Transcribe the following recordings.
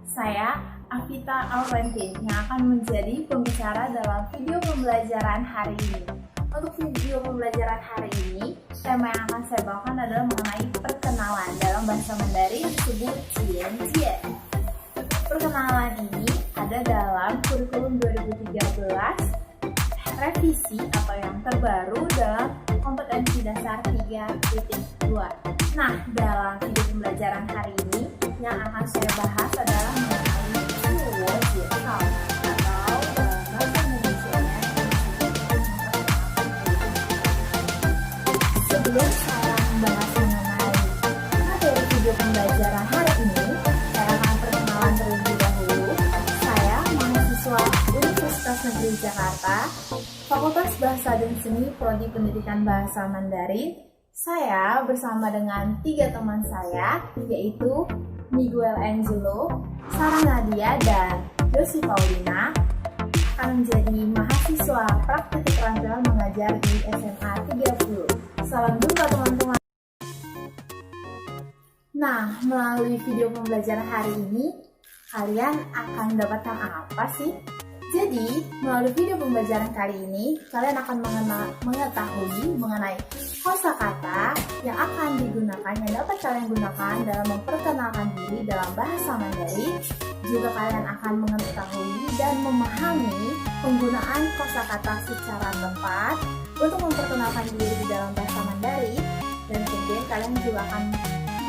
saya Avita Aurentin yang akan menjadi pembicara dalam video pembelajaran hari ini. Untuk video pembelajaran hari ini, tema yang akan saya bawakan adalah mengenai perkenalan dalam bahasa Mandarin disebut jianjie. Perkenalan ini ada dalam kurikulum 2013 revisi atau yang terbaru dalam kompetensi dasar 3.2. Nah, dalam video pembelajaran hari ini yang akan saya bahas adalah mengenai suwo jiao atau dalam bahasa Indonesia-nya sebelum saya membahas mengenai materi video pembelajaran hari ini, saya akan perkenalan terlebih dahulu. Saya mahasiswa Universitas Negeri Jakarta, Fakultas Bahasa dan Seni Prodi Pendidikan Bahasa Mandarin. Saya bersama dengan 3 teman saya, yaitu Miguel Angelo, Sarah Nadia, dan Yosi Paulina, akan menjadi mahasiswa praktik keterampilan mengajar di SMA 30. Salam jumpa teman-teman. Nah, melalui video pembelajaran hari ini, kalian akan mendapatkan apa sih? Jadi, melalui video pembelajaran kali ini, kalian akan mengetahui mengenai kosakata yang akan digunakan, yang dapat kalian gunakan dalam memperkenalkan diri dalam bahasa Mandarin. Juga kalian akan mengetahui dan memahami penggunaan kosakata secara tepat untuk memperkenalkan diri di dalam bahasa Mandarin. Dan kemudian kalian juga akan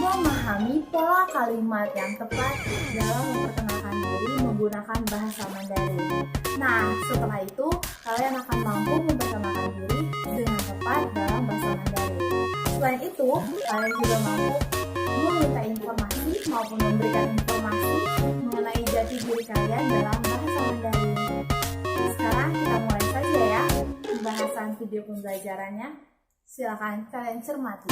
memahami pola kalimat yang tepat dalam memperkenalkan diri menggunakan bahasa Mandarin. Nah, setelah itu kalian akan mampu memperkenalkan diri dengan tepat dalam bahasa Mandarin. Selain itu, kalian juga mampu meminta informasi maupun memberikan informasi mengenai jati diri kalian dalam bahasa Mandarin. Sekarang kita mulai saja ya pembahasan video pembelajarannya. Silakan kalian cermati.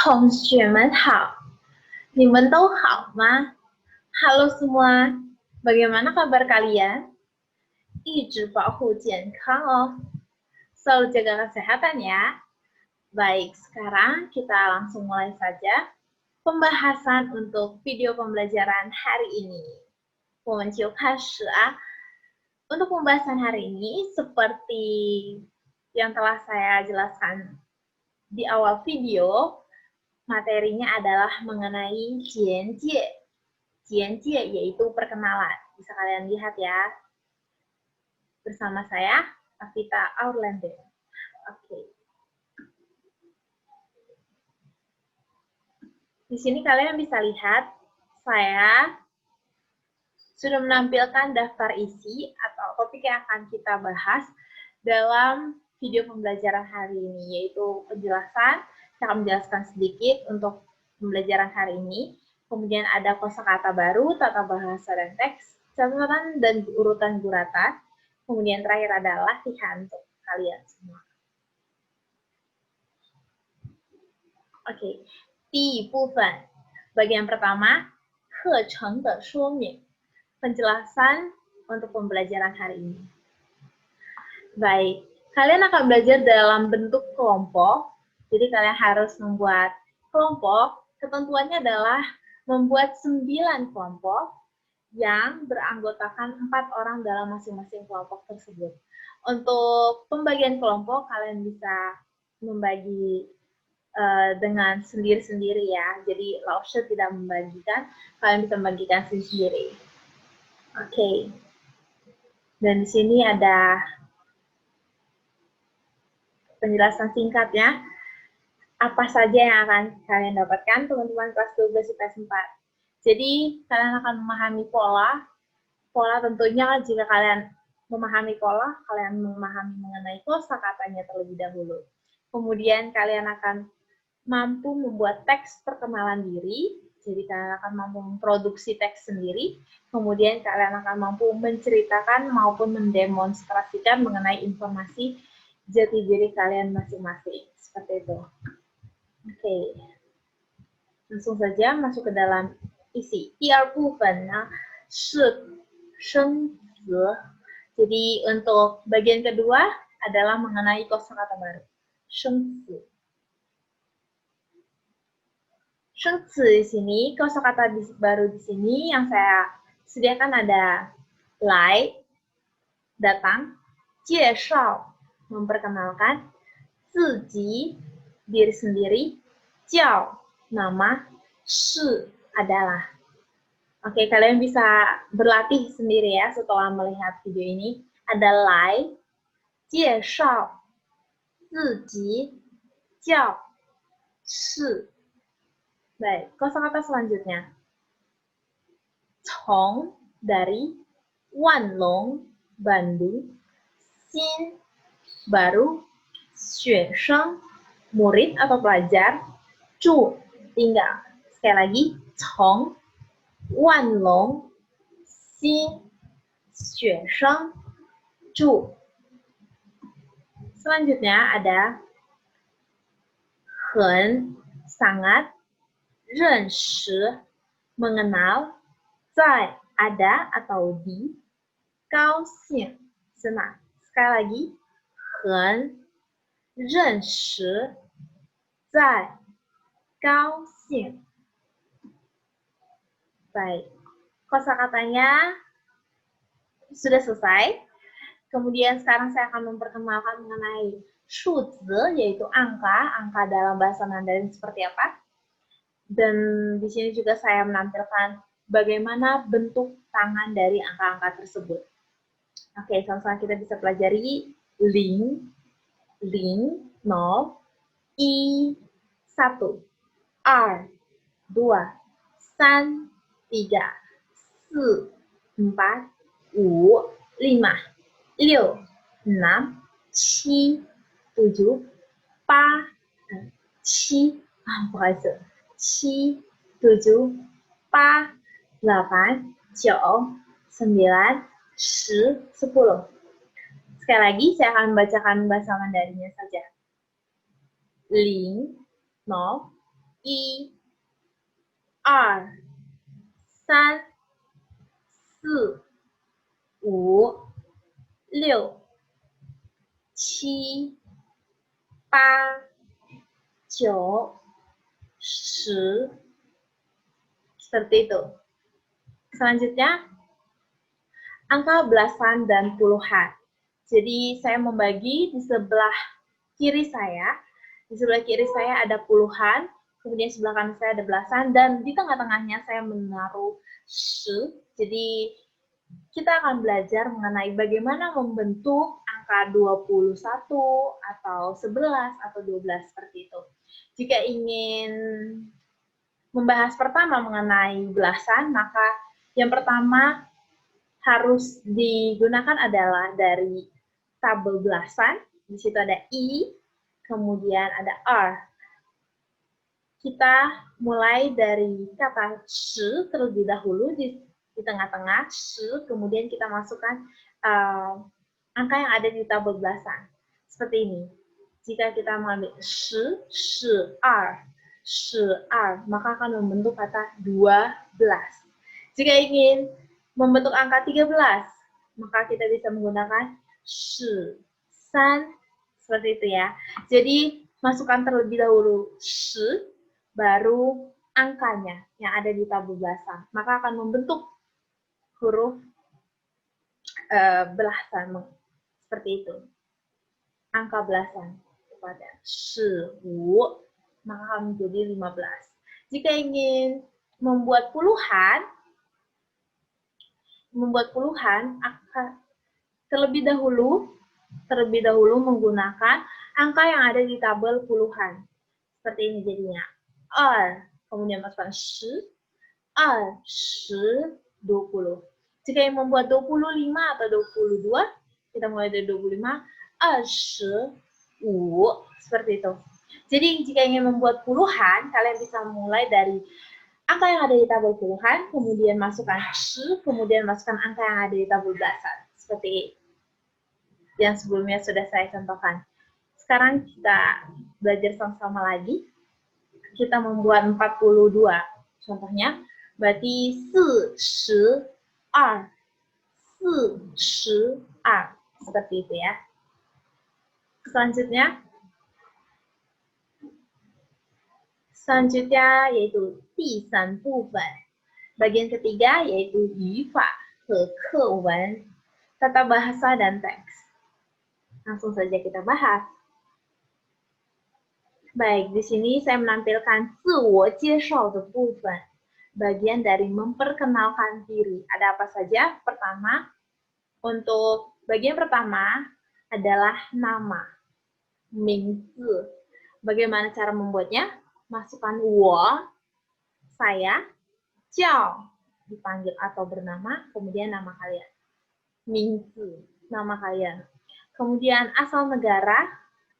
同学们好, 你们都好吗? Halo semua, bagaimana kabar kalian? 一直保护健康哦, selalu jaga kesehatan ya. Baik, sekarang kita langsung mulai saja pembahasan untuk video pembelajaran hari ini. 我们就开始啊. Untuk pembahasan hari ini, seperti yang telah saya jelaskan di awal video, materinya adalah mengenai jianjie. Jianjie yaitu perkenalan. Bisa kalian lihat ya. Bersama saya, Avita Aurentin. Oke. Di sini kalian bisa lihat, saya sudah menampilkan daftar isi atau topik yang akan kita bahas dalam video pembelajaran hari ini, yaitu penjelasan. Saya akan menjelaskan sedikit untuk pembelajaran hari ini. Kemudian ada kosakata baru, tata bahasa dan teks, catatan dan urutan guratan. Kemudian terakhir adalah latihan untuk kalian semua. Oke, 第一部分, bagian pertama, 课程的说明, penjelasan untuk pembelajaran hari ini. Baik, kalian akan belajar dalam bentuk kelompok. Jadi kalian harus membuat kelompok. Ketentuannya adalah membuat 9 kelompok yang beranggotakan 4 orang dalam masing-masing kelompok tersebut. Untuk pembagian kelompok, kalian bisa membagi dengan sendiri-sendiri ya. Jadi Laoshe tidak membagikan, kalian bisa membagikan sendiri-sendiri. Oke. Dan di sini ada penjelasan singkatnya. Apa saja yang akan kalian dapatkan, teman-teman kelas 12 IPS 4. Jadi, kalian akan memahami pola. Pola tentunya jika kalian memahami pola, kalian memahami mengenai kosakatanya terlebih dahulu. Kemudian kalian akan mampu membuat teks perkenalan diri, jadi kalian akan mampu memproduksi teks sendiri, kemudian kalian akan mampu menceritakan maupun mendemonstrasikan mengenai informasi jati diri kalian masing-masing, seperti itu. Oke, langsung saja masuk ke dalam isi. 第二部分呢是生 Jadi untuk bagian kedua adalah mengenai kosakata baru. Shengzi. Shengzi di sini, kosakata baru di sini yang saya sediakan ada lai, datang, jie shao, memperkenalkan, ziji, diri sendiri, jiao, nama, shi, adalah. Oke, kalian bisa berlatih sendiri ya setelah melihat video ini. Ada lai, jie shao, ziji, jiao, shi. Baik, kosakata selanjutnya. Cong, dari, Wanlong, Bandung, Xin, baru, Xuesheng, murid atau pelajar, Zhu, tinggal. Sekali lagi, Cong, Wanlong, Xin, Xuesheng, Zhu. Selanjutnya ada Hen, sangat, Ren shi, mengenal, Zai, ada atau di, Gao xing, senang. Sekali lagi, Hen, Ren shi, Zai, Gao xing. Baik, kosakatanya sudah selesai. Kemudian sekarang saya akan memperkenalkan mengenai shuzi, yaitu angka dalam bahasa Mandarin seperti apa. Dan di sini juga saya menampilkan bagaimana bentuk tangan dari angka-angka tersebut. Oke, sama-sama kita bisa pelajari ling, 0, i, 1, 2, 2, 3, 3, 4, 4, 5, 5, 6, 6, 7, 7, 8, 7, 不好意思 7, 7, 8, 8, 9, 9, 10, 10. Sekali lagi, saya akan membacakan bahasa Mandarinnya saja. 0, 0, 1, 2, 3, 4, 5, 6, 7, 8, 9, 10. Seperti itu. Selanjutnya, angka belasan dan puluhan. Jadi saya membagi di sebelah kiri saya. Di sebelah kiri saya ada puluhan, kemudian sebelah kanan saya ada belasan, dan di tengah-tengahnya saya menaruh shi. Jadi kita akan belajar mengenai bagaimana membentuk angka 21 atau 11 atau 12 seperti itu. Jika ingin membahas pertama mengenai belasan, maka yang pertama harus digunakan adalah dari tabel belasan. Di situ ada I, kemudian ada R. Kita mulai dari kata shi terlebih dahulu di tengah-tengah shi, kemudian kita masukkan angka yang ada di tabel belasan. Seperti ini. Jika kita mengambil shi, shi, maka akan membentuk kata 12. Jika ingin membentuk angka 13, maka kita bisa menggunakan shi, san, seperti itu ya. Jadi, masukkan terlebih dahulu shi, baru angkanya yang ada di tabel belasan. Maka akan membentuk huruf belasan, seperti itu. Angka belasan kepada shi, wu, maka akan menjadi 15. Jika ingin membuat puluhan terlebih dahulu menggunakan angka yang ada di tabel puluhan. Seperti ini jadinya. Kemudian masukkan shi, 20. Jika yang membuat 25 atau 22, kita mulai dari 25, 25, seperti itu. Jadi jika ingin membuat puluhan, kalian bisa mulai dari angka yang ada di tabel puluhan, kemudian masukkan shi, kemudian masukkan angka yang ada di tabel belasan. Seperti yang sebelumnya sudah saya contohkan. Sekarang kita belajar sama-sama lagi. Kita membuat 42. Contohnya, berarti 42, 42. Seperti itu ya. Selanjutnya yaitu 第三部分. Bagian ketiga yaitu 语法和课文, tata bahasa dan teks. Langsung saja kita bahas. Baik, di sini saya menampilkan 自我介绍的部分, bagian dari memperkenalkan diri. Ada apa saja? Pertama, untuk bagian pertama adalah nama, 名字. Bagaimana cara membuatnya? Masukkan 我, saya, 叫, dipanggil atau bernama, kemudian nama kalian. 名字, nama kalian. Kemudian asal negara.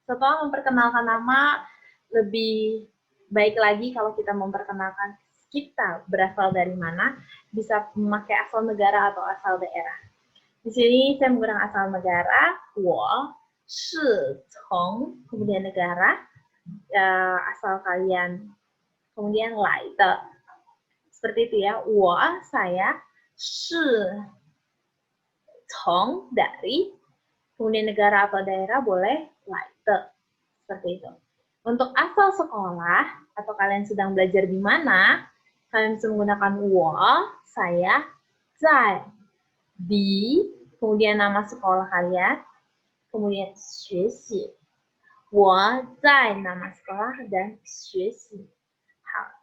Setelah memperkenalkan nama, lebih baik lagi kalau kita memperkenalkan kita berasal dari mana, bisa memakai asal negara atau asal daerah. Di sini saya menggunakan asal negara, 我是从, kemudian negara, asal kalian, kemudian 来的. Seperti itu ya, 我, saya, 是, 从, dari, kemudian negara atau daerah boleh 来的. Seperti itu. Untuk asal sekolah, atau kalian sedang belajar di mana, kalian bisa menggunakan 我, saya, 在, di, kemudian nama sekolah kalian, kemudian 学习. 我在 nama sekolah dan 学习. 好。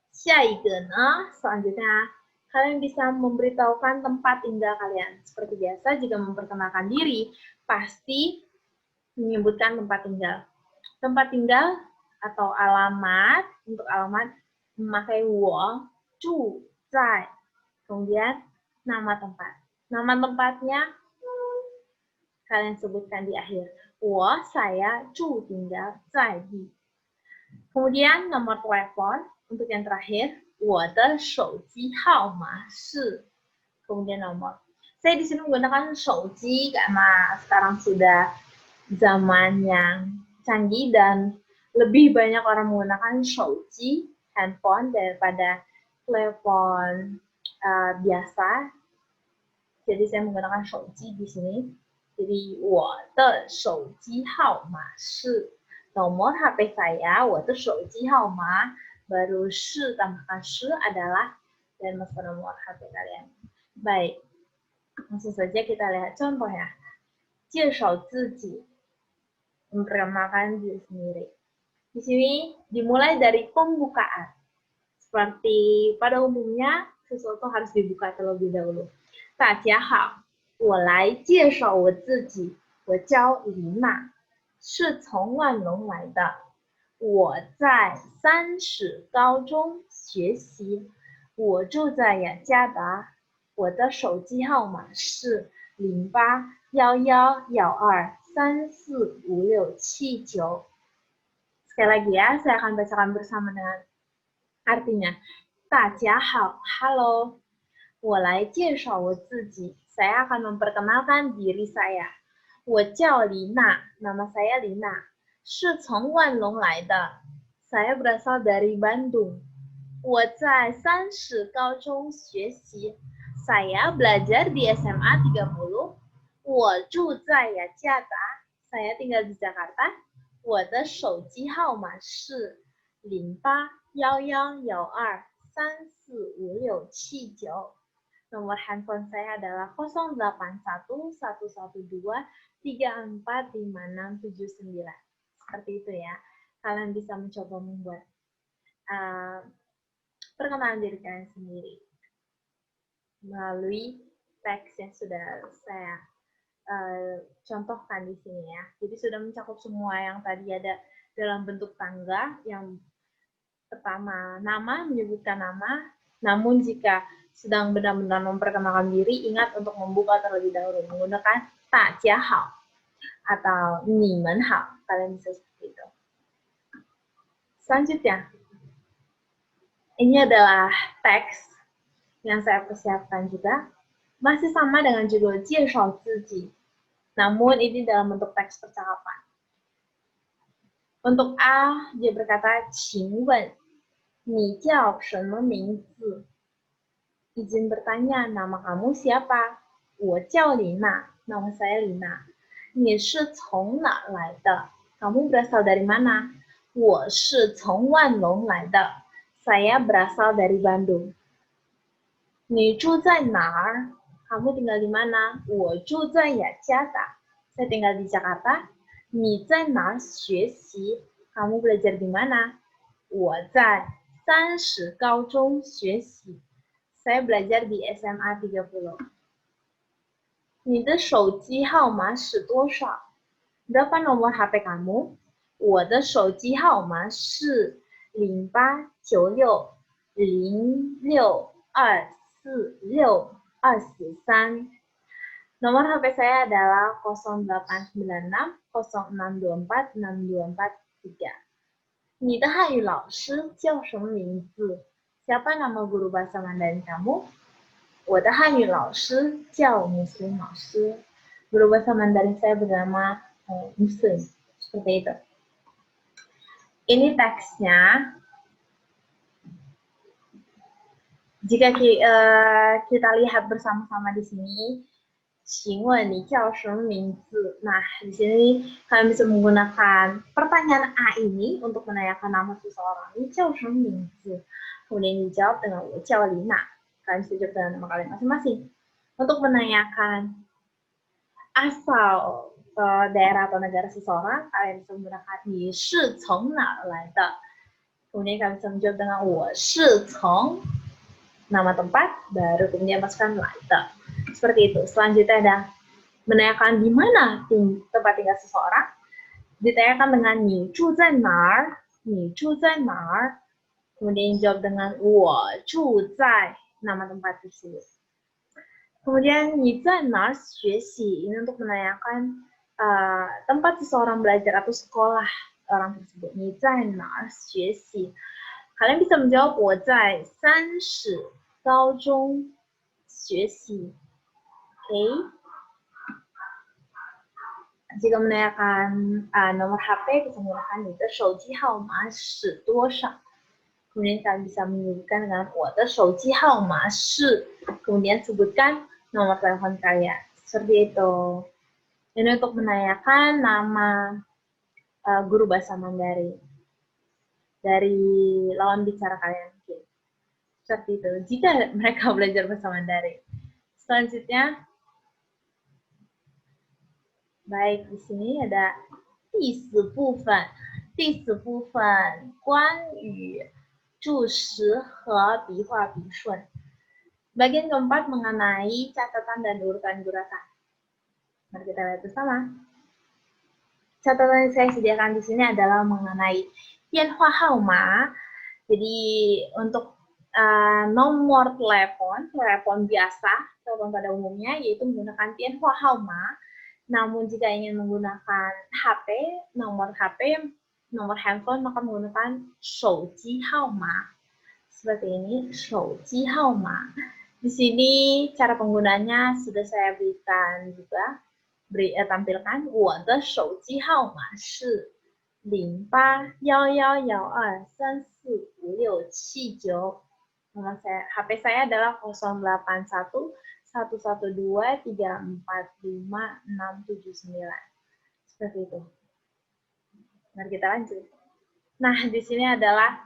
下一个呢, selanjutnya kalian bisa memberitahukan tempat tinggal kalian. Seperti biasa, jika memperkenalkan diri, pasti menyebutkan tempat tinggal. Tempat tinggal atau alamat, untuk alamat memakai 我住在, kemudian nama tempat. Nama tempatnya kalian sebutkan di akhir. 我, saya, 住 tinggal, 在地. Kemudian nomor telepon. Untuk yang terakhir, 我的手机号码是, kemudian nomor. Saya di sini menggunakan 手机 karena sekarang sudah zaman yang canggih dan lebih banyak orang menggunakan 手机, handphone, daripada telepon biasa. Jadi saya menggunakan 手机 di sini. Jadi 我的手机号码是, nomor HP saya, 我的手机号码, baru 是 tambahkan 是 adalah, dan masuk nomor HP kalian. Baik, langsung saja kita lihat contohnya. 介绍自己, memperkenalkan diri sendiri. Di sini dimulai dari pembukaan. Seperti pada umumnya, sesuatu harus dibuka terlebih dahulu. 大家好，我来介绍我自己，我叫李娜，是从万隆来的。我在30高中学习，我住在雅加达，我的手机号码是081112345679. Sekali lagi ya, saya akan bacakan bersama dengan artinya. 大家好, halo. 我来介绍我自己, saya akan memperkenalkan diri saya. 我叫李娜, nama saya Lina. 是从万隆来的, saya berasal dari Bandung. 我在30高中学习, saya belajar di SMA 30. 我住在雅加达, saya tinggal di Jakarta. 我的手机号码是081112345679. Nomor handphone saya adalah 081112345679. Seperti itu ya. Kalian bisa mencoba membuat perkenalan diri kalian sendiri melalui teks yang sudah saya contohkan di sini ya. Jadi sudah mencakup semua yang tadi ada dalam bentuk tangga. Yang pertama, nama, menyebutkan nama. Namun jika sedang benar-benar memperkenalkan diri, ingat untuk membuka terlebih dahulu menggunakan 大家好 atau 你们好. Kalian bisa seperti itu. Selanjutnya, ini adalah teks yang saya persiapkan juga. Masih sama dengan judul 介绍自己. Namun ini dalam bentuk teks percakapan. Untuk A, dia berkata, 请问你叫什么名字? izin bertanya, nama kamu siapa? 我叫琳娜, nama saya Lina. 你是从哪来的? Kamu berasal dari mana? 我是从万隆来的. Saya berasal dari Bandung. 你住在哪儿? Kamu tinggal di mana? 我住在雅加达. Saya tinggal di Jakarta. 你在哪儿学习? Kamu belajar di mana? 我在30高中学习. Saya belajar di SMA 30. 你的手机号码是多少? Berapa nomor HP kamu? 我的手机号码是0896062463. Nomor HP saya adalah 089606246243. 你的汉语老师叫什么名字? Siapa nama guru bahasa Mandarin kamu? 我的汉语老师叫 Muslim 老师. Guru bahasa Mandarin saya bernama Muslim. Seperti itu. Ini teksnya. Jika kita lihat bersama-sama di sini, 请问你叫什么名字? Nah, di sini kalian bisa menggunakan pertanyaan A ini untuk menanyakan nama seseorang. 你叫什么名字? Kemudian dijawab dengan 我叫 Lina. Kalian bisa jawab dengan nama kalian masing-masing. Untuk menanyakan asal daerah atau negara seseorang, kalian bisa menggunakan 你是从哪来的? Kemudian kalian bisa menjawab dengan 我是从 nama tempat, baru kemudian masukkan 来的. Seperti itu. Selanjutnya ada menanyakan di mana tempat tinggal seseorang. Ditanyakan dengan 你住在哪儿? 你住在哪儿? Kemudian jawab dengan 我住在 nama tempat tersebut. Kemudian 你在哪儿学习? Ini untuk menanyakan tempat seseorang belajar atau sekolah orang tersebut. 你在哪儿学习? Kalian bisa menjawab 我在30高中学习. Oke. Jika menanyakan nomor HP, bisa menggunakan 你的手机号码是多少? Kemudian kalian bisa menyebutkan dengan 我的手机号码是, kemudian sebutkan nomor telepon kalian. Seperti itu. Ini untuk menanyakan nama guru bahasa Mandarin dari lawan bicara kalian. Seperti itu. Jika mereka belajar bahasa Mandarin. Selanjutnya, baik, di sini ada 第四部分关于注释和笔画笔顺. Bagian keempat mengenai catatan dan urutan guratan. Mari kita lihat bersama. Catatan yang saya sediakan di sini adalah mengenai 电话号码. Jadi untuk nomor telepon biasa, telepon pada umumnya, yaitu menggunakan 电话号码. Namun jika ingin menggunakan HP, nomor handphone, maka menggunakan 手机号码. Seperti ini, 手机号码. Di sini cara penggunanya sudah saya berikan juga, tampilkan. 我的手机号码是081112345679. Nomor HP saya adalah 081112345679. Seperti itu. Mari kita lanjut. Nah, di sini adalah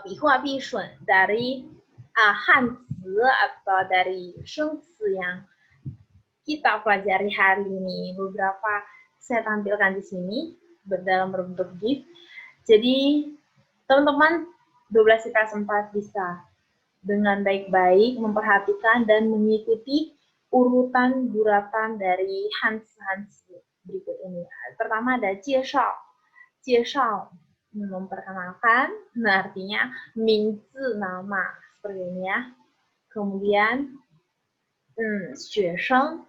笔画笔顺 dari hanzi atau dari 生词 yang kita pelajari hari ini. Beberapa saya tampilkan di sini dalam bentuk GIF. Jadi, teman-teman 12 IPS 4 bisa dengan baik-baik memperhatikan dan mengikuti urutan guratan dari hanzi berikut ini. Pertama ada 介绍 memperkenalkan, nah artinya 名字 nama, seperti ini ya. Kemudian 学生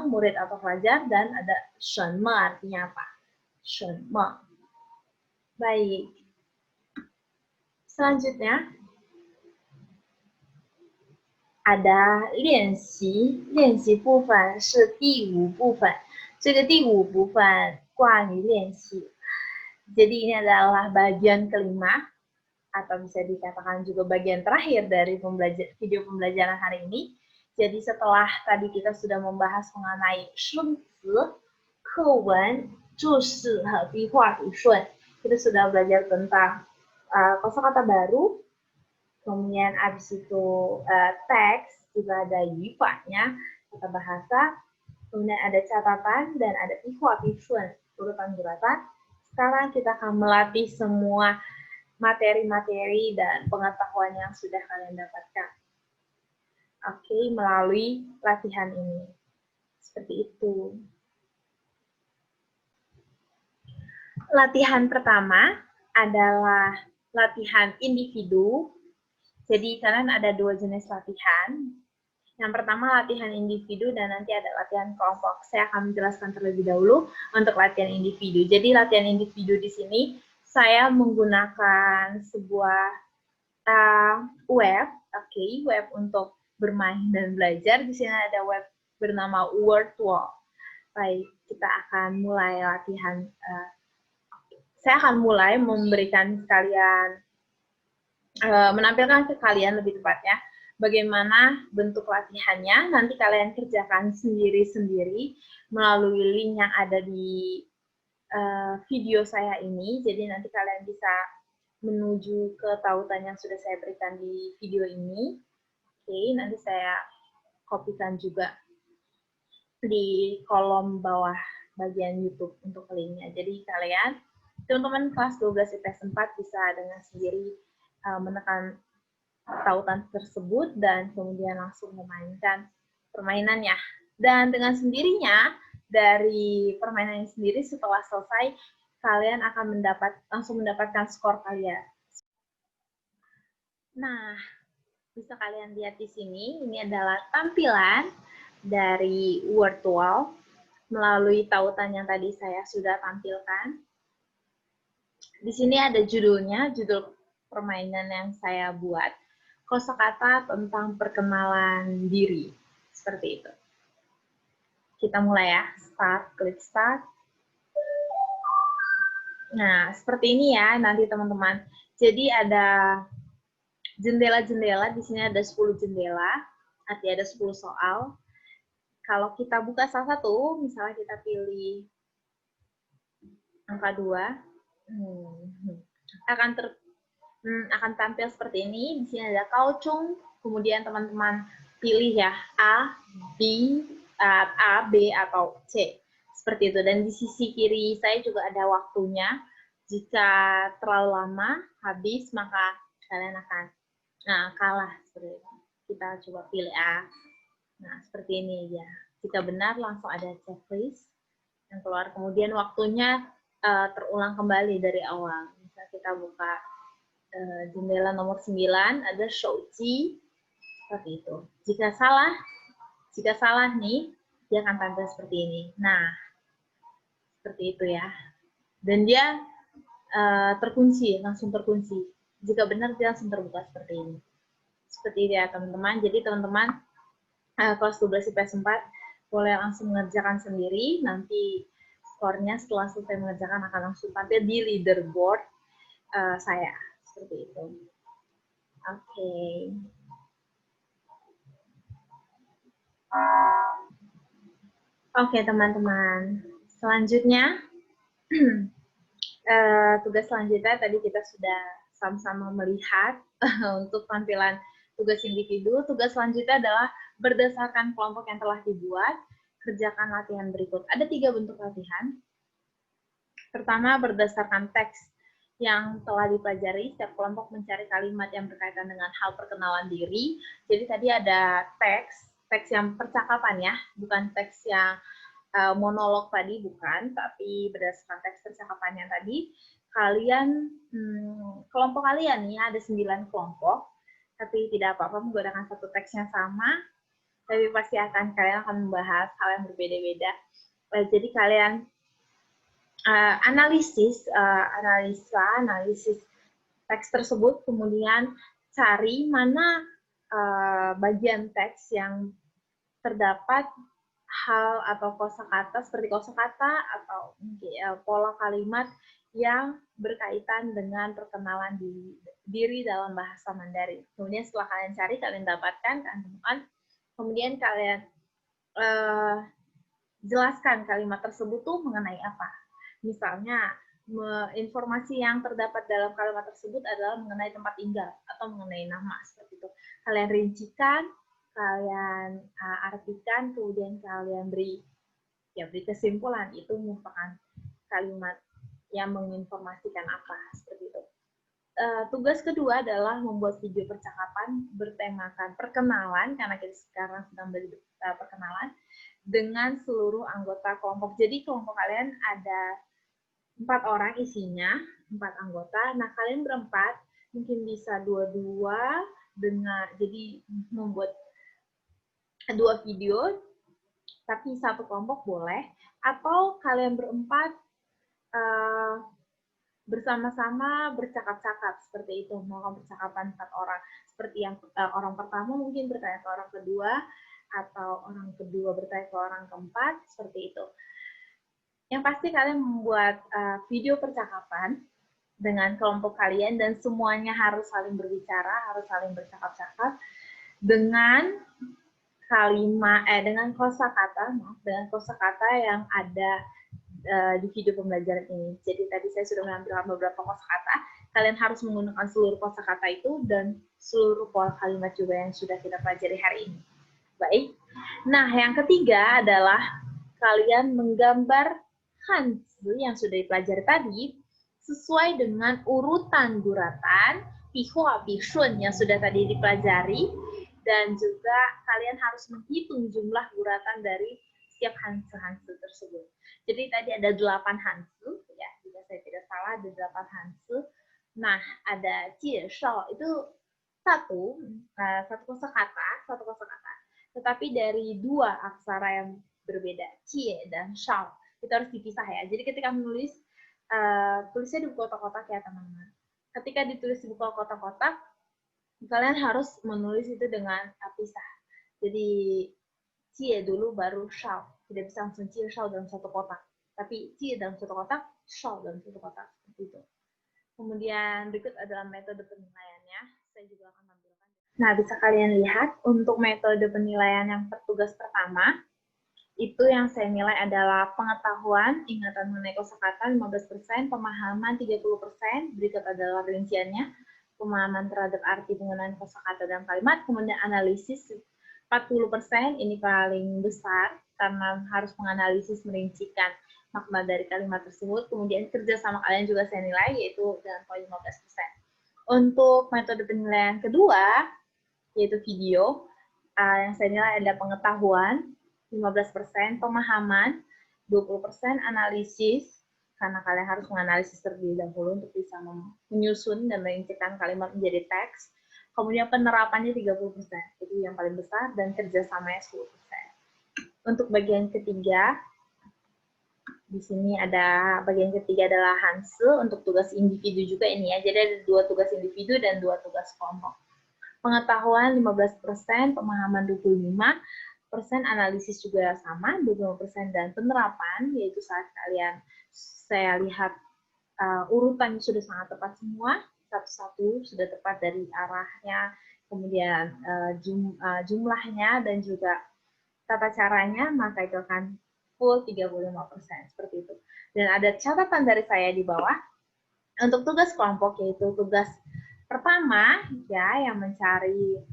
murid atau pelajar, dan ada 什么 artinya apa? 什么. Baik. Selanjutnya ada 练习部分是第5部分. 这个第5部分关于练习. Jadi ini adalah bagian kelima atau bisa dikatakan juga bagian terakhir dari video pembelajaran hari ini. Jadi setelah tadi kita sudah membahas mengenai shunzi, kewen, zhushi, dan bihua dushun, kita sudah belajar tentang kosakata baru, kemudian abis itu teks, juga ada yufanya, kata bahasa, kemudian ada catatan, dan ada bihua dushun, urutan-urutan. Sekarang kita akan melatih semua materi-materi dan pengetahuan yang sudah kalian dapatkan. Oke, melalui latihan ini. Seperti itu. Latihan pertama adalah latihan individu. Jadi kalian ada 2 jenis latihan. Yang pertama latihan individu dan nanti ada latihan kelompok. Saya akan menjelaskan terlebih dahulu untuk latihan individu. Jadi latihan individu di sini saya menggunakan sebuah web, web untuk bermain dan belajar. Di sini ada web bernama Wordwall. Baik, kita akan mulai latihan. Saya akan mulai memberikan kalian, menampilkan ke kalian lebih tepatnya bagaimana bentuk latihannya. Nanti kalian kerjakan sendiri-sendiri melalui link yang ada di video saya ini. Jadi nanti kalian bisa menuju ke tautan yang sudah saya berikan di video ini. Oke, nanti saya kopikan juga di kolom bawah bagian YouTube untuk linknya. Jadi kalian, teman-teman kelas 12 IPS 4 bisa dengan sendiri menekan tautan tersebut dan kemudian langsung memainkan permainannya. Dan dengan sendirinya, dari permainan ini sendiri setelah selesai, kalian akan langsung mendapatkan skor kalian. Nah, bisa kalian lihat di sini, ini adalah tampilan dari Wordwall melalui tautan yang tadi saya sudah tampilkan. Di sini ada judulnya, judul permainan yang saya buat, kosakata tentang perkenalan diri. Seperti itu. Kita mulai ya, klik start. Nah, seperti ini ya nanti teman-teman. Jadi ada jendela-jendela, di sini ada 10 jendela, artinya ada 10 soal. Kalau kita buka salah satu, misalnya kita pilih angka 2, akan tampil seperti ini. Di sini ada Kaochung, kemudian teman-teman pilih ya A, B, atau C. Seperti itu. Dan di sisi kiri saya juga ada waktunya. Jika terlalu lama, habis, maka kalian akan kalah. Seperti itu. Kita coba pilih A. Nah, seperti ini ya. Jika benar, langsung ada checklist yang keluar. Kemudian waktunya terulang kembali dari awal. Misalnya kita buka jendela nomor 9, ada shouji, seperti itu. Jika salah nih, dia akan tampil seperti ini. Nah, seperti itu ya. Dan dia terkunci, langsung terkunci. Jika benar, dia langsung terbuka seperti ini. Seperti itu ya, teman-teman. Jadi, teman-teman, kelas 12 IPS 4, boleh langsung mengerjakan sendiri. Nanti skornya setelah selesai mengerjakan akan langsung tampil di leaderboard saya. Seperti itu. Oke. Oke, teman-teman. Selanjutnya, tugas selanjutnya tadi kita sudah sama-sama melihat untuk tampilan tugas individu. Tugas selanjutnya adalah berdasarkan kelompok yang telah dibuat, kerjakan latihan berikut. Ada 3 bentuk latihan. Pertama, berdasarkan teks yang telah dipelajari, setiap kelompok mencari kalimat yang berkaitan dengan hal perkenalan diri. Jadi tadi ada teks yang percakapan ya, bukan teks yang monolog tadi, bukan, tapi berdasarkan teks percakapannya tadi, kalian, kelompok kalian nih, ada 9 kelompok, tapi tidak apa-apa menggunakan satu teks yang sama, tapi pasti kalian akan membahas hal yang berbeda-beda. Jadi kalian analisis teks tersebut, kemudian cari mana bagian teks yang terdapat hal atau kosakata seperti kosakata atau pola kalimat yang berkaitan dengan perkenalan diri dalam bahasa Mandarin. Kemudian setelah kalian cari, kalian dapatkan, kalian temukan, kemudian kalian jelaskan kalimat tersebut tuh mengenai apa. Misalnya, informasi yang terdapat dalam kalimat tersebut adalah mengenai tempat tinggal atau mengenai nama, seperti itu. Kalian rincikan, kalian artikan, kemudian kalian beri kesimpulan. Itu merupakan kalimat yang menginformasikan apa, seperti itu. Tugas kedua adalah membuat video percakapan bertemakan perkenalan, karena kita sekarang sedang perkenalan dengan seluruh anggota kelompok. Jadi kelompok kalian ada 4 orang isinya, 4 anggota. Nah, kalian berempat mungkin bisa dua-dua dengan, jadi membuat 2 video, tapi satu kelompok boleh, atau kalian berempat bersama-sama bercakap-cakap, seperti itu, melakukan percakapan 4 orang. Seperti yang orang pertama mungkin bertanya ke orang kedua, atau orang kedua bertanya ke orang keempat, seperti itu. Yang pasti kalian membuat video percakapan dengan kelompok kalian, dan semuanya harus saling berbicara, harus saling bercakap-cakap dengan dengan kosakata yang ada di video pembelajaran ini. Jadi tadi saya sudah menampilkan beberapa kosakata. Kalian harus menggunakan seluruh kosakata itu dan seluruh pola kalimat juga yang sudah kita pelajari hari ini. Baik. Nah, yang ketiga adalah kalian menggambar Hanzi yang sudah dipelajari tadi sesuai dengan urutan guratan Pihua Pishun yang sudah tadi dipelajari, dan juga kalian harus menghitung jumlah guratan dari setiap Hanzi tersebut. Jadi tadi ada 8 Hanzi, ya, jika saya tidak salah ada 8 Hanzi. Nah, ada jie shao itu satu kosakata, tetapi dari 2 aksara yang berbeda, jie dan shao. Itu harus dipisah ya. Jadi ketika menulis, tulisnya di buku kotak-kotak ya teman-teman. Ketika ditulis di buku kotak-kotak, kalian harus menulis itu dengan pisah. Jadi jie dulu baru shao. Tidak bisa langsung jie shao dalam satu kotak. Tapi jie dalam satu kotak, shao dalam satu kotak. Seperti itu. Kemudian berikut adalah metode penilaiannya. Saya juga akan tampilkan. Nah, bisa kalian lihat untuk metode penilaian yang tugas pertama, itu yang saya nilai adalah pengetahuan, ingatan mengenai kosakata 15%, pemahaman 30%, berikut adalah rinciannya, pemahaman terhadap arti penggunaan kosakata dalam kalimat, kemudian analisis 40%, ini paling besar karena harus menganalisis, merincikan makna dari kalimat tersebut. Kemudian kerja sama kalian juga saya nilai, yaitu dengan poin 15%. Untuk metode penilaian kedua, yaitu video, yang saya nilai adalah pengetahuan 15%, pemahaman 20%, analisis, karena kalian harus menganalisis terlebih dahulu untuk bisa menyusun dan merincikan kalimat menjadi teks. Kemudian penerapannya 30%, itu yang paling besar, dan kerjasamanya 10%. Untuk bagian ketiga, di sini ada bagian ketiga adalah Hanzi, untuk tugas individu juga ini ya, jadi ada 2 tugas individu dan 2 tugas kelompok. Pengetahuan 15%, pemahaman 25%, analisis juga sama 25%, dan penerapan, yaitu saat kalian, saya lihat urutannya sudah sangat tepat semua, satu-satu sudah tepat dari arahnya, kemudian jumlahnya, dan juga tata caranya, maka itu akan full 35%, seperti itu. Dan ada catatan dari saya di bawah, untuk tugas kelompok, yaitu tugas pertama, ya, yang mencari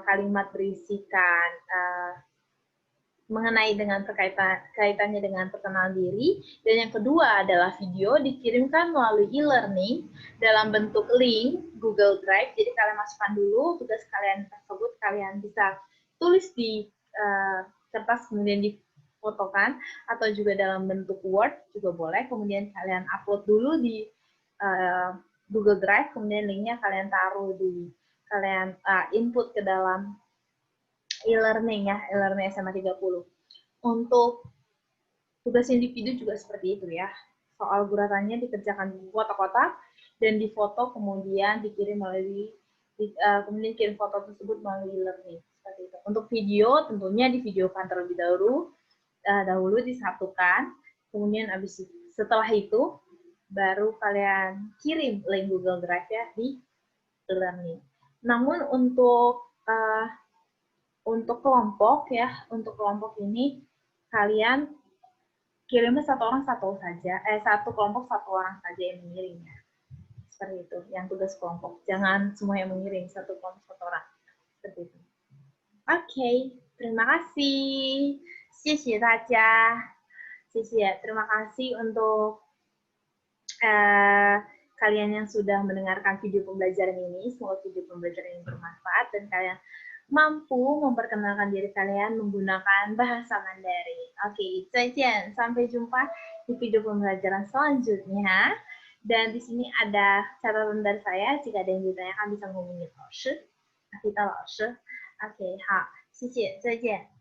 kalimat berisikan mengenai dengan kaitannya dengan perkenalan diri, dan yang kedua adalah video dikirimkan melalui e-learning dalam bentuk link Google Drive. Jadi kalian masukkan dulu tugas kalian tersebut, kalian bisa tulis di kertas kemudian difotokan, atau juga dalam bentuk Word juga boleh. Kemudian kalian upload dulu di Google Drive, kemudian linknya kalian taruh kalian input ke dalam e-learning ya, e-learning SMA 30. Untuk tugas individu juga seperti itu ya. Soal guratannya dikerjakan di kotak-kotak dan difoto, kemudian dikirim melalui kemudian kirim foto tersebut melalui e-learning, seperti itu. Untuk video tentunya divideokan terlebih dahulu disatukan, kemudian setelah itu baru kalian kirim link Google Drive ya di e-learning. Namun untuk kelompok ya, untuk kelompok ini kalian kirimnya satu kelompok satu orang saja yang mengirimnya. Seperti itu, yang tugas kelompok. Jangan semua yang mengirim, satu kelompok satu orang. Seperti itu. Oke, terima kasih. 谢谢大家。谢谢. Terima kasih untuk kalian yang sudah mendengarkan video pembelajaran ini. Semoga video pembelajaran ini bermanfaat dan kalian mampu memperkenalkan diri kalian menggunakan bahasa Mandarin. Oke, 再见. Sampai jumpa di video pembelajaran selanjutnya. Dan di sini ada catatan dari saya. Jika ada yang ditanyakan bisa menghubungi 老师，Afita 老师。Oke, 好，谢谢，再见。